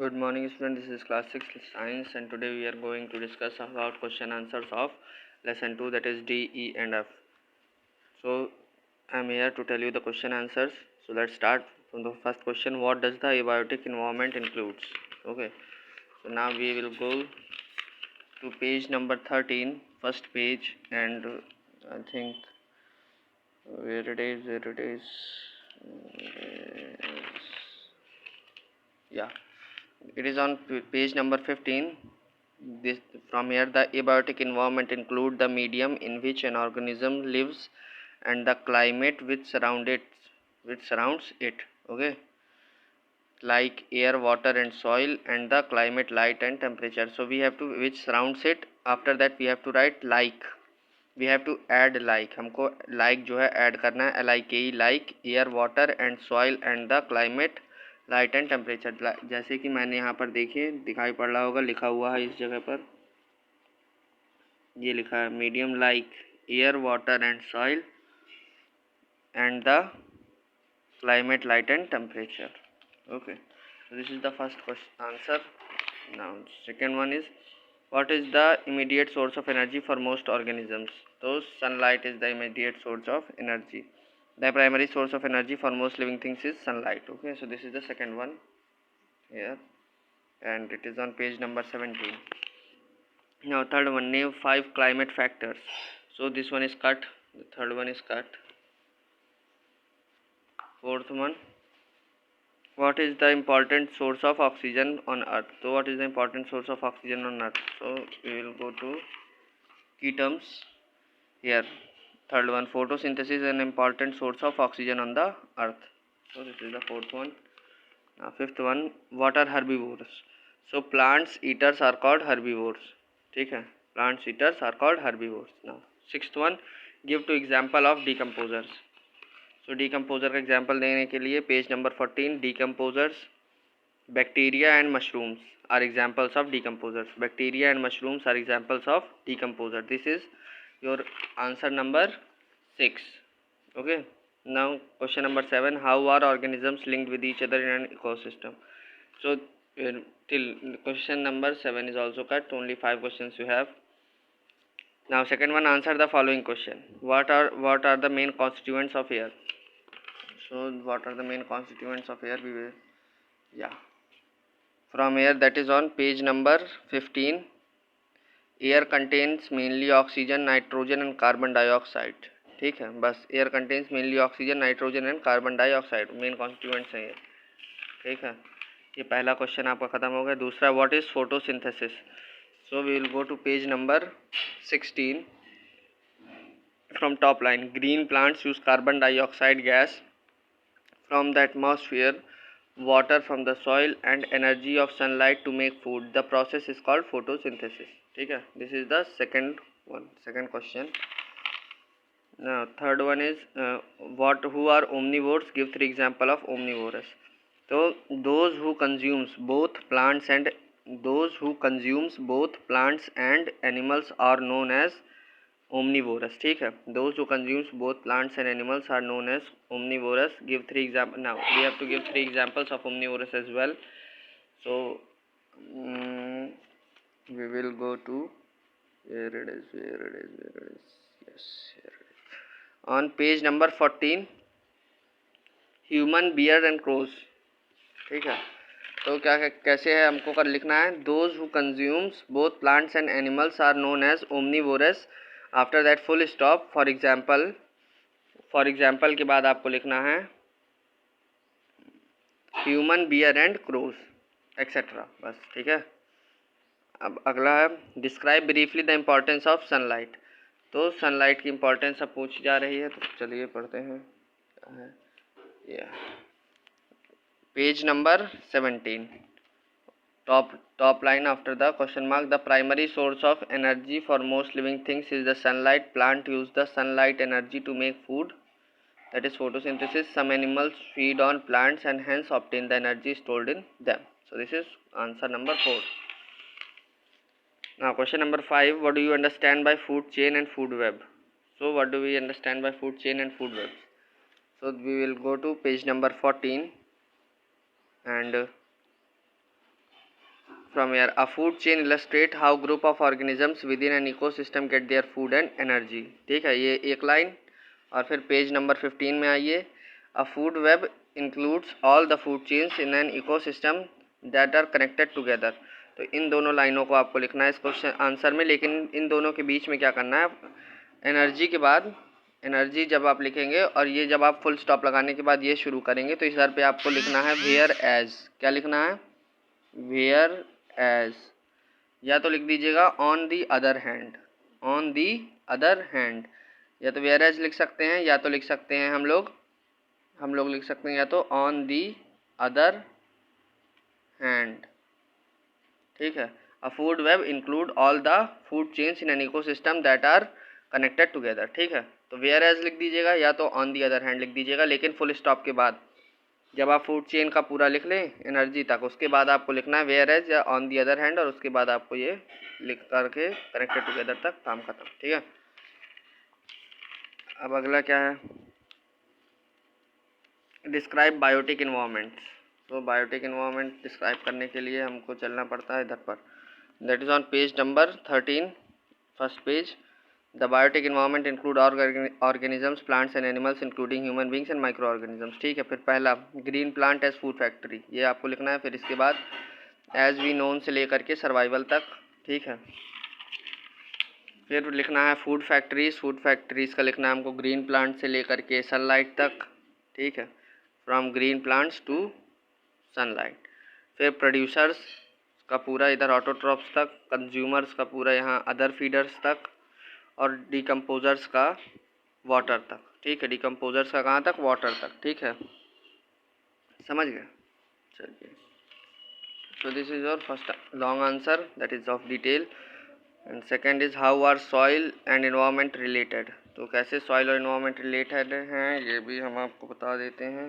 Good morning students, this is class 6 science and today we are going to discuss about question answers of lesson 2, that is D, E and F. So I am here to tell you the question answers. So let's start from the first question. What does the abiotic environment includes? Okay, so now we will go to page number 13, first page, and I think where it is, yeah, it is on page number 15. This from here, the abiotic environment include the medium in which an organism lives and the climate which surrounds it. Okay, like air, water and soil, and the climate, light and temperature. So we have to which surrounds it. After that we have to write like. We have to add like. हमको like जो है add करना है. LIKE, like air, water and soil and the climate, light and temperature. जैसे कि मैंने यहाँ पर देखिए दिखाई पड़ रहा होगा, लिखा हुआ है इस जगह पर, ये लिखा है medium like air, water and soil and the climate, light and temperature. Okay, so this is the first question answer. Now second one is, what is the immediate source of energy for most organisms? So sunlight is the immediate source of energy. The primary source of energy for most living things is sunlight. Okay, so this is the second one here and it is on page number 17. Now third one, name 5 climate factors. So this one is cut, the third one is cut. Fourth one, what is the important source of oxygen on earth? So what is the important source of oxygen on earth? So we will go to key terms here. Third one, photosynthesis is an important source of oxygen on the earth. So this is the fourth one. Now fifth one, what are herbivores? So plants eaters are called herbivores. ठीक है, plants eaters are called herbivores. Now sixth one, give two example of decomposers. So decomposer का example देने के लिए page number 14, decomposers, bacteria and mushrooms are examples of decomposers. Bacteria and mushrooms are examples of decomposer. This is your answer number 6. Okay, now question number 7, how are organisms linked with each other in an ecosystem? So till question number 7 is also cut. Only 5 questions you have. Now second one, answer the following question. What are the main constituents of air? So what are the main constituents of air? We will, yeah, from air, that is on page number 15. Air contains mainly oxygen, nitrogen and carbon dioxide. ठीक है, बस air contains mainly oxygen, nitrogen and carbon dioxide main constituents हैं ये. ठीक है, ये पहला question आपका खत्म हो गया. दूसरा, what is photosynthesis? So we will go to page number 16 from top line. Green plants use carbon dioxide gas from the atmosphere, water from the soil and energy of sunlight to make food. The process is called photosynthesis. ठीक है, this is the second one, second question. Now third one is, who are omnivores? Give 3 example of omnivores. So those who consumes both plants and animals are known as omnivorous. ठीक है, those who consumes both plants and animals are known as omnivorous. Give 3 examples. Now we have to give 3 examples of omnivorous as well. So we will go to where it is. Yes, here it is. On page number 14, human, bear and crows. ठीक है, तो क्या कैसे है हमको कर लिखना है? Those who consumes both plants and animals are known as omnivorous. After that full stop. For example के बाद आपको लिखना है human, bear and crows etcetera. बस ठीक है. अब अगला है, describe briefly the importance of sunlight. तो सनलाइट की इम्पोर्टेंस अब पूछी जा रही है, तो चलिए पढ़ते हैं. Page number 17, top line after the question mark. The primary source of energy for most living things is the sunlight. Plant use the sunlight energy to make food, that is photosynthesis. Some animals feed on plants and hence obtain the energy stored in them. So this is answer number 4. Now question number 5, what do you understand by food chain and food web? So what do we understand by food chain and food web? So we will go to page number 14 and from here. A food chain illustrate how group of organisms within an ecosystem get their food and energy. ठीक है, ये एक line. और फिर page number 15 में आइए. A food web includes all the food chains in an ecosystem that are connected together. तो इन दोनों लाइनों को आपको लिखना है इस क्वेश्चन आंसर में, लेकिन इन दोनों के बीच में क्या करना है, एनर्जी के बाद एनर्जी जब आप लिखेंगे और ये जब आप फुल स्टॉप लगाने के बाद ये शुरू करेंगे तो इस बार पे आपको लिखना है वेयर एज. क्या लिखना है? Whereas. या तो लिख दीजिएगा on the other hand. On the other hand. या तो वेयर एज लिख सकते हैं, या तो लिख सकते हैं हम लोग लिख सकते हैं या तो ऑन दी अदर हैंड. ठीक है. A food web include all the food chains in an ecosystem that are connected together. ठीक है. तो वेयर एज लिख दीजिएगा या तो ऑन दी अदर हैंड लिख दीजिएगा, लेकिन फुल स्टॉप के बाद जब आप फूड चेन का पूरा लिख लें एनर्जी तक, उसके बाद आपको लिखना है वेयर एज या ऑन दी अदर हैंड, और उसके बाद आपको ये लिख करके कनेक्टेड टुगेदर तक काम खत्म. ठीक है. अब अगला क्या है? Describe biotic environment. तो बायोटिक इन्वायरमेंट डिस्क्राइब करने के लिए हमको चलना पड़ता है इधर पर. That is on page number 13, first page. The biotic environment include organisms, plants and animals including human beings and micro organisms. ठीक है. फिर पहला green plant as food factory, ये आपको लिखना है. फिर इसके बाद एज वी नोन से लेकर के सर्वाइवल तक. ठीक है. फिर लिखना है फूड फैक्ट्रीज. फूड फैक्ट्रीज का लिखना है हमको ग्रीन प्लांट से लेकर के सनलाइट तक. ठीक है. From green plants to sunlight. फिर प्रोड्यूसर्स का पूरा इधर ऑटोट्रॉप्स तक, कंज्यूमर्स का पूरा यहाँ अदर फीडर्स तक, और डिकम्पोजर्स का वाटर तक. ठीक है. डिकम्पोजर्स का कहाँ तक? वाटर तक. ठीक है. समझ गए? चलिए. So this is your first long answer, that is of detail, and second is how are soil and environment related. तो कैसे soil और environment related हैं ये भी हम आपको बता देते हैं.